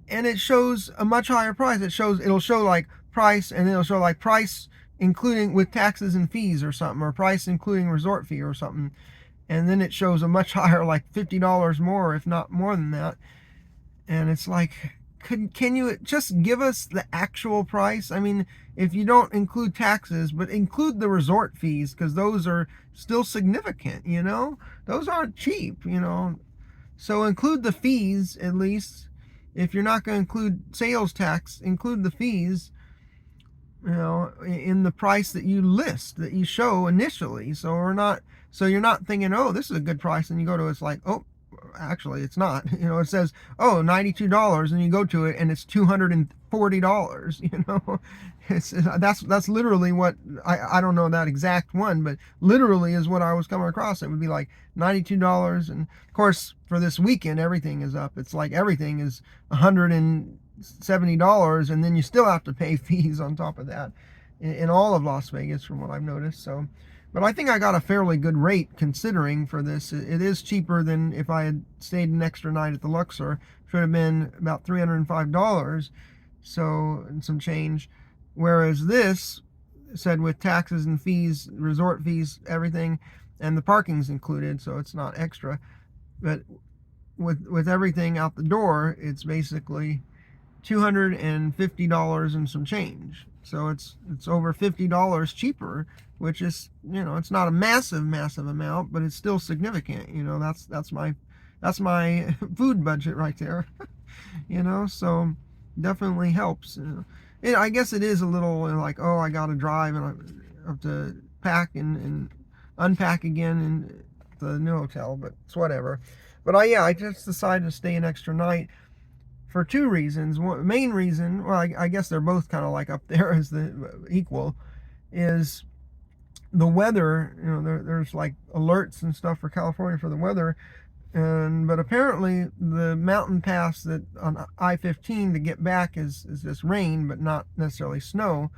S1: and it shows a much higher price. It'll show like price, and then it'll show like price including with taxes and fees or something, or price including resort fee or something. And then it shows a much higher, like $50 more, if not more than that. And it's like, can you just give us the actual price? I mean, if you don't include taxes, but include the resort fees, because those are still significant, those aren't cheap, so include the fees, at least. If you're not going to include sales tax, include the fees, in the price that you list, that you show initially. So you're not thinking, oh, this is a good price, and you go to it's like, oh, actually it's not. It says, oh, $92, and you go to it and it's $240. That's literally what I don't know that exact one, but literally is what I was coming across. It would be like $92, and of course for this weekend everything is up. It's like everything is $170, and then you still have to pay fees on top of that in all of Las Vegas, from what I've noticed. So, but I think I got a fairly good rate considering for this. It is cheaper than if I had stayed an extra night at the Luxor. Should have been about $305, so, and some change. Whereas this said with taxes and fees, resort fees, everything, and the parking's included, so it's not extra. But with everything out the door, it's basically $250 and some change. So it's over $50 cheaper, which is, it's not a massive amount, but it's still significant. That's my food budget right there. So definitely helps. I guess it is a little like, oh, I got to drive and I have to pack and unpack again in the new hotel, but it's whatever. But I just decided to stay an extra night for 2 reasons. One main reason, well, I guess they're both kind of like up there as the equal, is the weather. There's like alerts and stuff for California for the weather, but apparently the mountain pass that on I-15 to get back is just rain, but not necessarily snow.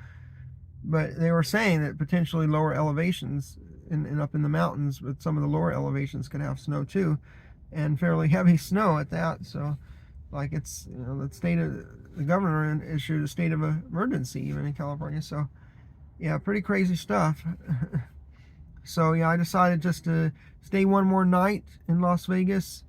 S1: But they were saying that potentially lower elevations and up in the mountains, but some of the lower elevations could have snow too, and fairly heavy snow at that. So, like, it's, the governor issued a state of emergency even in California. So, yeah, pretty crazy stuff. So, yeah, I decided just to stay one more night in Las Vegas.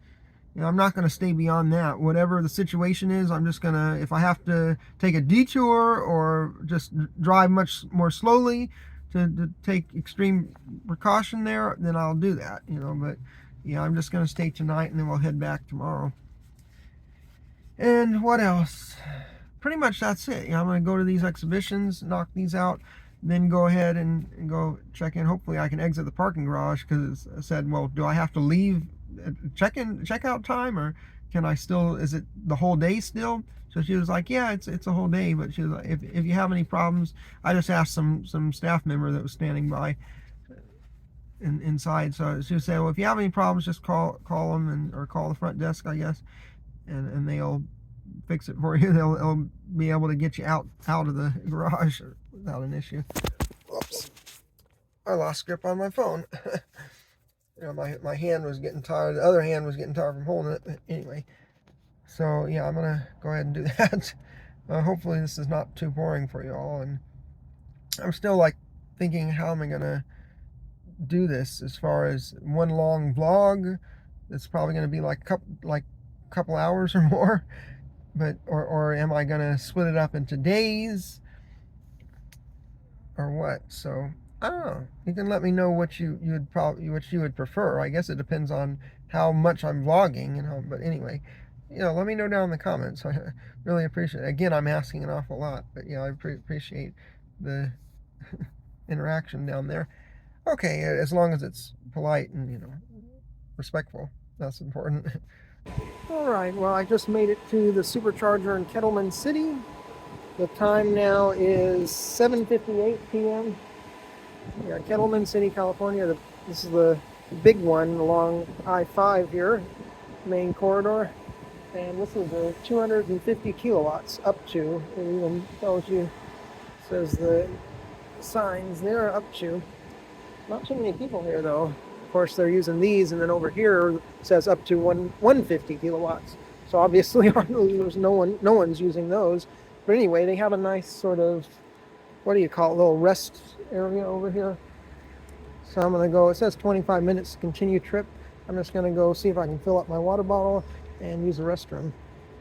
S1: I'm not going to stay beyond that. Whatever the situation is, I'm just going to, if I have to take a detour or just drive much more slowly to take extreme precaution there, then I'll do that, But, yeah, I'm just going to stay tonight, and then we'll head back tomorrow. And what else? Pretty much that's it. I'm going to go to these exhibitions, knock these out, then go ahead and go check in. Hopefully I can exit the parking garage, because I said, well, do I have to leave at checkout time, or can I still, is it the whole day still? So she was like, yeah, it's a whole day, but she was like, if you have any problems, I just asked some staff member that was standing by inside. So she was saying, well, if you have any problems, just call them, or call the front desk, I guess, and they'll fix it for you. They'll be able to get you out of the garage without an issue. Whoops. I lost grip on my phone. My hand was getting tired. The other hand was getting tired from holding it. But anyway, so yeah, I'm gonna go ahead and do that. Hopefully this is not too boring for you all. And I'm still like thinking, how am I gonna do this as far as one long vlog? It's probably gonna be like couple hours or more. But or am I gonna split it up into days or what? So I don't know. You can let me know what you would prefer. I guess it depends on how much I'm vlogging, But anyway, let me know down in the comments. I really appreciate it. Again, I'm asking an awful lot, but I appreciate the interaction down there. Okay, as long as it's polite and respectful, that's important. All right. Well, I just made it to the supercharger in Kettleman City. The time now is 7:58 p.m. Yeah, Kettleman City, California. This is the big one along I-5 here, main corridor. And this is a 250 kilowatts up to. It even tells you, says the signs there up to. Not too many people here though. Of course, they're using these, and then over here it says up to 150 kilowatts. So obviously, there's no one's using those. But anyway, they have a nice sort of, what do you call it, little rest area over here. So I'm going to go, it says 25 minutes to continue trip. I'm just going to go see if I can fill up my water bottle and use the restroom.